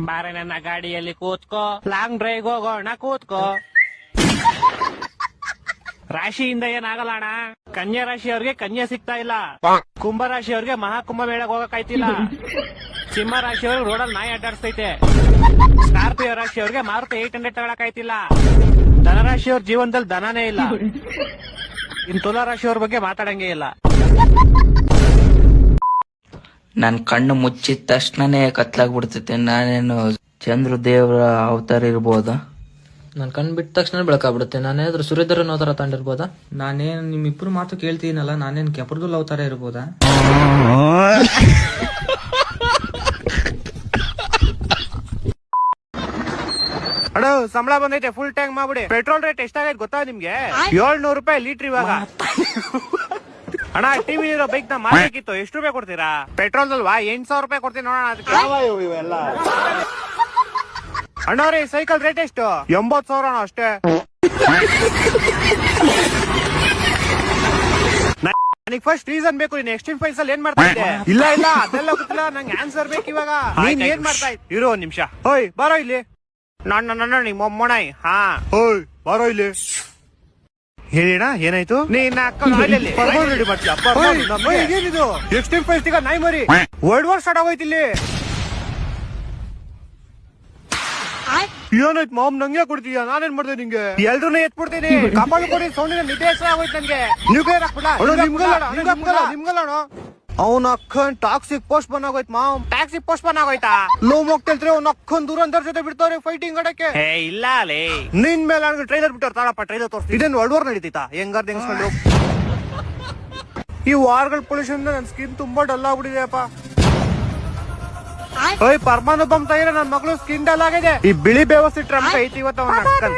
ಬಾರೆ ನನ್ನ ಗಾಡಿಯಲ್ಲಿ ಕೂತ್ಕೋ, ಲಾಂಗ್ ಡ್ರೈವ್ ಹೋಗೋಣ ಕೂತ್ಕೋ. ರಾಶಿಯಿಂದ ಏನಾಗಲ್ಲ ಅಣ್ಣ. ಕನ್ಯಾ ರಾಶಿಯವ್ರಿಗೆ ಕನ್ಯಾ ಸಿಗ್ತಾ ಇಲ್ಲ, ಕುಂಭ ರಾಶಿಯವ್ರಿಗೆ ಮಹಾಕುಂಭ ಮೇಳಕ್ಕೆ ಹೋಗಕ್ಕಾಯ್ತಿಲ್ಲ, ಸಿಂಹ ರಾಶಿಯವ್ರಿಗೆ ರೋಡಲ್ಲಿ ನಾಯಿ ಅಡ್ಡಾಡ್ಸ್ತೈತೆ, ಸ್ಕಾರ್ಪಿಯೋ ರಾಶಿಯವ್ರಿಗೆ ಮಾರುತಿ 800 ತಗೊಳಕಾಯ್ತಿಲ್ಲ, ಧನರಾಶಿಯವ್ರ ಜೀವನದಲ್ಲಿ ದನನೇ ಇಲ್ಲ, ಇನ್ ತುಲಾ ರಾಶಿಯವ್ರ ಬಗ್ಗೆ ಮಾತಾಡಂಗೇ ಇಲ್ಲ. ನನ್ ಕಣ್ಣು ಮುಚ್ಚಿದ ತಕ್ಷಣನೇ ಕತ್ಲಾಗ್ಬಿಡ್ತೈತೆ. ನಾನೇನು ಚಂದ್ರ ದೇವರ ಅವತಾರ ಇರ್ಬೋದಾ? ನನ್ ಕಣ್ ಬಿಟ್ಟ ತಕ್ಷಣ ಬೆಳಕಾಗ್ಬಿಡುತ್ತೆ. ನಾನೇನಾದ್ರೂ ಸೂರ್ಯಧರನ್ ಅವತಾರ ತಗೊಂಡಿರ್ಬೋದಾ? ನಾನೇನು ನಿಮ್ಮಿಬ್ರು ಮಾತು ಕೇಳ್ತೀನಲ್ಲ, ನಾನೇನ್ ಕೆಪರ್ದುಲ್ ಅವತಾರ ಇರ್ಬೋದಾ? ಅಣ್ಣ ಸಂಬಳ ಬಂದೈತೆ, ಫುಲ್ ಟ್ಯಾಂಕ್ ಮಾಡ್ಬಿಡಿ. ಪೆಟ್ರೋಲ್ ರೇಟ್ ಎಷ್ಟಾಗೈತೆ ಗೊತ್ತಾ ನಿಮ್ಗೆ? 700 ರೂಪಾಯಿ ಲೀಟರ್ ಇವಾಗ. ಅಣ್ಣ ಟಿವಿ ಇರೋ ಬೈಕ್ ನ ಮಾರ್ಬೇಕಿತ್ತು, ಎಷ್ಟು ರೂಪಾಯಿ ಕೊಡ್ತೀರಾ? ಪೆಟ್ರೋಲ್ ಅಲ್ವಾ, 800 ರೂಪಾಯಿ ಕೊಡ್ತೀನಿ ನೋಡೋಣ. ಅದಕ್ಕೆ ಅಣ್ಣವ್ರಿ ಸೈಕಲ್ ರೇಟ್ ಎಷ್ಟು? 80,000 ಅಣ್ಣ ಅಷ್ಟೇ. ನನಗೆ ಫಸ್ಟ್ ರೀಸನ್ ಬೇಕು. ನೀನ್ ಎಕ್ಸ್ಚೇಂಜ್ ಪ್ರೈಸ್ ಅಲ್ಲಿ ಏನ್ ಮಾಡ್ತಾ ಇದ್ದೆ? ಇಲ್ಲ ಅದೆಲ್ಲ ಗೊತ್ತಿಲ್ಲ, ನಂಗೆ ಆನ್ಸರ್ ಬೇಕು ಇವಾಗ. ನೀನ್ ಏನ್ ಮಾಡ್ತಾ ಇದ್ದೆ? ಇರೋ ಒಂದ್ ನಿಮಿಷ. ಹೋಯ್ ಬರೋ ಇಲ್ಲಿ. ನನ್ನ ನಿಮ್ ಮೊಮ್ಮಣಾಯ್. ಹಾ ಹೋಯ್ ಬರೋ ಇಲ್ಲಿ. ಹೇಳಿಣ ಏನಾಯ್ತು? ನೀನ್ ರೆಡಿ ಮಾಡ್ತೀಯ? ಏನಿದು ಎಕ್ಸ್ಚೇಂಜ್ ಪ್ರೈಸ್ ಈಗ ನಾಯಿ ಮರಿ ವರ್ಲ್ಡ್ ವಾರ್ ಸ್ಟಾರ್ಟ್ ಆಗೋಯ್ತು ಇಲ್ಲಿ. ಏನಾಯ್ತು ಮಾಮ್? ನಂಗೆ ಕೊಡ್ತೀಯ? ನಾನೇನ್ ಮಾಡ್ದೆ ನಿಂಗೆ? ಎಲ್ರು ಎತ್ಬಿಡ್ತೀನಿ. ಕಪಾಳು ಕೊಡಿ, ಸೌಂಡಿನ ನಿದ್ದೆ ಹೆಸರು ಆಗೋಯ್ತು ನನ್ಗೆ. ನ್ಯೂಕ್ಲಿಯರ್ ನಿಮ್ಗಲ್ಲ ಅವ್ನ ಅಕ್ಕನ್ ಟಾಕ್ಸಿಕ್ ಪೋಸ್ಟ್ ಬನ್ ಆಗೋಯ್ತು ಮಾಮ್. ಟಾಕ್ಸಿಕ್ ಪೋಸ್ಟ್ ಬನ್ ಆಗೋಯ್ತಾ? ಲೋ ಹೋಗ್ತಿಲ್ರಿ ಅವ್ನ ಅಕ್ಕನ್ ದೂರಂದರ್ ಜೊತೆ ಬಿಡ್ತಾವ್ರೆ ಫೈಟಿಂಗ್ ಆಡಕ್ಕೆ. ಇಲ್ಲ ಅಲೇ, ನಿನ್ ಮೇಲೆ ನನಗೆ ಟ್ರೈಲರ್ ಬಿಟ್ಟಾರ. ತಾಳಪ್ಪ ಟ್ರೈಲರ್ ತೋರಿಸ್ತೀನಿ. ಇದೇನು ವರ್ಲ್ಡ್ ವಾರ್ ನಡೀತಾ? ಹೆಂಗಾರ್ದು ಹೆಂಗಸ್ಕೊಂಡು ಈ ವಾರ್ಗಳ ಪೊಲ್ಯೂಷನ್ ನನ್ ಸ್ಕಿನ್ ತುಂಬಾ ಡಲ್ ಆಗ್ಬಿಟ್ಟಿದೆಯಪ್ಪ. ಓಯ್ ಪರಮಾಣು ಬಂಬ್ ತಗಿರ ನನ್ ಮಗಳು ಸ್ಕಿನ್ ಡಲ್ ಆಗಿದೆ. ಈ ಬಿಳಿ ಬೇವಸ್ತಿ ಟ್ರಂಪ್ ಐತಿ ಇವತ್ತು ಅವನ ಅಕ್ಕನ್.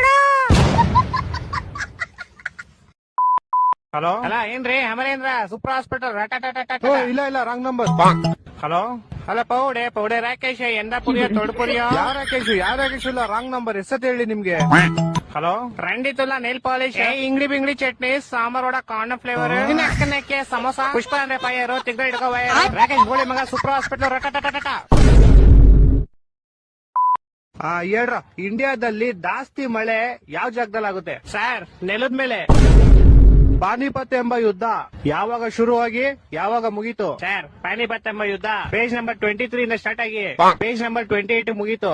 ಹಲೋ ಅಲ್ಲ ಏನ್ರಿ ಅಮರೇಂದ್ರ ಸೂಪರ್ ಹಾಸ್ಪಿಟಲ್? ಇಲ್ಲ ರಾಂಗ್ ನಂಬರ್. ಹಲೋ ಅಲ್ಲ ಪೌಡೆ ರಾಕೇಶ್ ಎಂದ ಪುರಿಯೋ ತೊಡ್ ಪುರಿಯೋ? ಯಾವ ರಾಕೇಶ್ ಇಲ್ಲ, ರಾಂಗ್ ನಂಬರ್. ಎಷ್ಟತ್ ಹೇಳಿ ನಿಮ್ಗೆ? ಹಲೋ ರಂಡಿತುಲ್ಲ ನೇಲ್ ಪಾಲಿಶ್, ಇಂಗ್ಲಿ ಬಿಂಗ್ಲಿ ಚಟ್ನಿ, ಸಾಂಬಾರ್ ವಡ, ಕಾರ್ನ್ ಫ್ಲೇವರ್, ಅಕ್ಕನಕ್ಕೆ ಸಮೋಸ, ಪುಷ್ಪ ಅಂದ್ರೆ ಫೈರ್, ತಿಗ್ಗ ಹಿಡ್ಕೋ ವೈರ್. ರಾಕೇಶ್ ಗೋಳಿ ಮಗ ಸೂಪರ್ ಹಾಸ್ಪಿಟಲ್ ರಟಟಟ. ಹೇಳ್ರ, ಇಂಡಿಯಾದಲ್ಲಿ ಜಾಸ್ತಿ ಮಳೆ ಯಾವ ಜಾಗದಲ್ಲಿ ಆಗುತ್ತೆ? ಸರ್ ನೆಲದ ಮೇಲೆ. ಪಾನಿಪತ್ ಎಂಬ ಯುದ್ಧ ಯಾವಾಗ ಶುರುವಾಗಿ ಯಾವಾಗ ಮುಗೀತು? ಸರ್ ಪಾನಿಪತ್ ಎಂಬ ಯುದ್ಧ ಪೇಜ್ ನಂಬರ್ 23 ಇಂದ ಸ್ಟಾರ್ಟ್ ಆಗಿ ಪೇಜ್ ನಂಬರ್ 28 ಮುಗೀತು.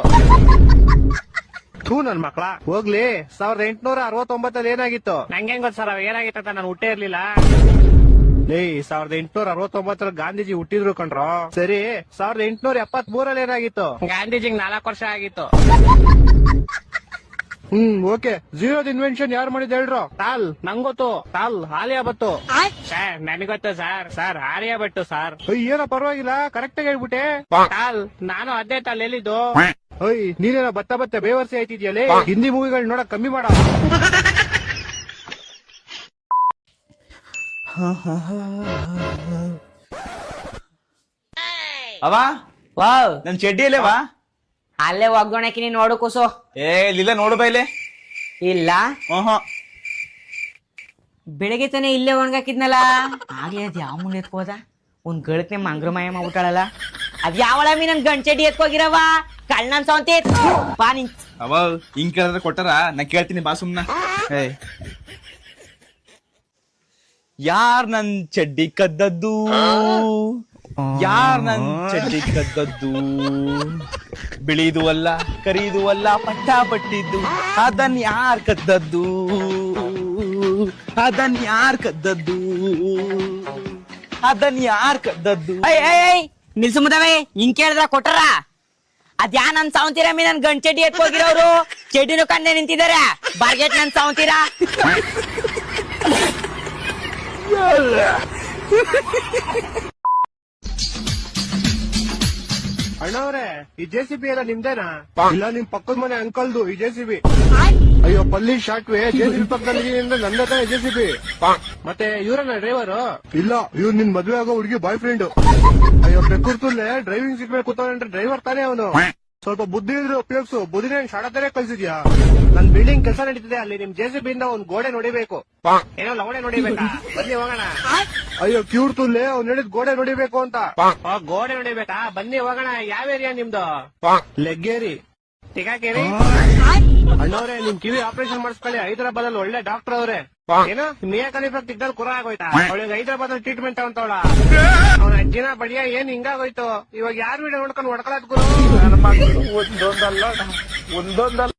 ಥೂ ನನ್ ಮಕ್ಳ ಹೋಗ್ಲಿ. 1869 ಏನಾಗಿತ್ತು? ನಂಗೆ ಗೊತ್ತ ಸರ್ ಏನಾಗಿತ್ತು ಅಂತ, ನಾನು ಹುಟ್ಟೇ ಇರ್ಲಿಲ್ಲ. 1869 ಗಾಂಧೀಜಿ ಹುಟ್ಟಿದ್ರು ಕಣ್ರೋ. ಸರಿ 1873 ಏನಾಗಿತ್ತು? ಗಾಂಧೀಜಿಗೆ 4 ವರ್ಷ ಆಗಿತ್ತು. ಓಕೆ. ಝೀರೋದ್ ಇನ್ವೆನ್ಷನ್ ಯಾರು ಮಾಡಿದ್ ಹೇಳ್ರು? ತಾಲ್ ನಂಗೊತ್ತು. ತಾಲ್ ಆಲಿಯಾ ಭಟ್ಟು. ಸರ್ ನನಗೊತ್ತು ಸರ್ ಆಲಿಯಾ ಭಟ್ಟು ಸರ್. ಏನೋ ಪರವಾಗಿಲ್ಲ, ಕರೆಕ್ಟ್ ಆಗಿ ಹೇಳ್ಬಿಟ್ಟೆ. ತಾಲ್ ನಾನು ಅದೇ ತಾಲ್ ಹೇಳಿದ್ದು. ನೀನೇನೋ ಬತ್ತ ಬೇವರ್ಸಿ ಆಯ್ತಿದ್ಯಲ್ಲೇ. ಹಿಂದಿ ಮೂವಿಗಳು ನೋಡಕ್ ಕಮ್ಮಿ ಮಾಡ. ಅವ ನನ್ ಚಡ್ಡಿ ಅಲ್ಲೇವಾ? ಅಲ್ಲೇ ಒಗ್ಗರಣೆ ನೀನ್ ನೋಡು ಕೂಸು. ಇಲ್ಲ ನೋಡು ಬೈಲೆ. ಇಲ್ಲ ಬೆಳಿಗ್ಗೆ ತಾನೆ ಇಲ್ಲೇ ಒಣಗಾಕಿದ್ನಲ್ಲ, ಆಗ್ಲೇ ಅದ್ ಯಾವ ಮುಂದೆ ಎತ್ಕೋದ? ಒಂದ್ ಗಳಕ್ನೆ ಮಂಗ್ರಮಯ ಮಾಡ್ಬಿಟ್ಟಾಳಲ್ಲ. ಅದ್ ಯಾವಳ ನನ್ ಗಂಚಡಿ ಎತ್ಕೋಗಿರವ ಕಳ್ಳನ್ ಸೌಂತೆ. ಬಾ ನಿನ್ ಅವ ಹಿಂಗ್ ಕೇಳಿದ್ರೆ ಕೊಟ್ಟಾರ? ನಾ ಕೇಳ್ತೀನಿ ಬಾ ಸುಮ್ನ. ಯಾರ್ ನನ್ ಚಡ್ಡಿ ಕದ್ದದ್ದು? ಯಾರ್ ನನ್ ಚಡ್ಡಿ ಕದ್ದದ್ದು? ಬಿಳಿದು ಅಲ್ಲ ಕರಿದು ಅಲ್ಲ ಪಟ್ಟ ಪಟ್ಟಿದ್ದು, ಅದನ್ ಯಾರ್ ಕದ್ದದ್ದು? ಅದನ್ ಯಾರ್ ಕದ್ದದ್ದು? ಅದನ್ ಯಾರ್ ಕದ್ದದ್ದು? ನಿಲ್ಸುಮದವೇ ಹಿಂಗ್ ಕೇಳಿದ್ರ ಕೊಟ್ಟಾರ? ಅದ್ಯಾ ನನ್ ಸಾವಂತೀರ ಮೀ ನನ್ ಗಂಚಡಿ ಎತ್ಕೋಗಿರೋರು ಚಡ್ಡಿನೂ ಕಂಡೆ ನಿಂತಿದಾರ. ಬಾರ್ಗೆಟ್ ನನ್ ಸಾವಂತೀರ. ಅಣ್ಣವ್ರೆ ಈ JCB ಎಲ್ಲ ನಿಮ್ದೇನಾ? ಇಲ್ಲ ನಿಮ್ ಪಕ್ಕದ ಮನೆ ಅಂಕಲ್ದು ಈ JCB. ಅಯ್ಯೋ ಪಲ್ಲಿ ಶಾಟ್ವೆ JCB ಪಕ್ಕದಲ್ಲಿ ನಂದೇ ತಾನೆ JCB. ಮತ್ತೆ ಇವ್ರನ್ನ ಡ್ರೈವರ್? ಇಲ್ಲ ಇವ್ರು ನಿನ್ ಮದ್ವೆ ಆಗೋ ಹುಡುಗಿ ಬಾಯ್ ಫ್ರೆಂಡ್. ಅಯ್ಯೋ ಬೆಕ್ಕುರ್ತುಲ್ಲೇ ಡ್ರೈವಿಂಗ್ ಸೀಟ್ ಮೇಲೆ ಕೂತವನ್ರೆ ಡ್ರೈವರ್ ತಾನೇ ಅವನು. ಸ್ವಲ್ಪ ಬುದ್ಧಿ ಇದ್ರೆ ಉಪಯೋಗಿಸು. ಬುದ್ಧಿನ ಶಾಡತಾನೆ ಕಳ್ಸಿದ್ಯಾ? ನನ್ ಬಿಲ್ಡಿಂಗ್ ಕೆಲಸ ನಡೀತಿದೆ, ಅಲ್ಲಿ ನಿಮ್ JCB ಇಂದ ಒಂದ್ ಗೋಡೆ ನೋಡಿಬೇಕು. ಏನೋ ಲವಣೆ ನೋಡಿಬೇಕಾ? ಬನ್ನಿ ಹೋಗೋಣ. ಅಯ್ಯೋ ಕ್ಯೂರ್ ತುಲ್ಲೆ ಅವ್ನು ಹೇಳಿದ್ ಗೋಡೆ ನೋಡಿಬೇಕು ಅಂತ. ಗೋಡೆ ನೋಡಿಬೇಕಾ? ಬನ್ನಿ ಹೋಗೋಣ. ಯಾವ ಏರಿಯಾ ನಿಮ್ದು? ಲೆಗ್ಗೇರಿ. ತಿಗಾಕೇರಿ. ಅಣ್ಣವ್ರೆ ನಿಮ್ ಕಿವಿ ಆಪರೇಷನ್ ಮಾಡಿಸ್ಕೊಳ್ಳಿ. ಹೈದರಾಬಾದ್ ಅಲ್ಲಿ ಒಳ್ಳೆ ಡಾಕ್ಟರ್ ಅವ್ರೆ. ಏನೋ ಮಿಯಾ ಖಲೀಫಾ ತಿಗ್ದಲ್ಲಿ ಕುರ ಆಗೋಯ್ತಾ? ಅವಳಿಗೆ ಹೈದರಾಬಾದ್ ಅಲ್ಲಿ ಟ್ರೀಟ್ಮೆಂಟ್ ತಗೊಂತವಳ. ಅವ್ನ ಅಜ್ಜಿನ ಬಡಿಯ ಏನ್ ಹಿಂಗಾಗೋಯ್ತು? ಇವಾಗ ಯಾರು ವಿಡಿಯೋ ನೋಡ್ಕೊಂಡು ಹೊಡ್ಕೊಳತ್ ಗುರು? ಒಂದೊಂದಲ್ಲ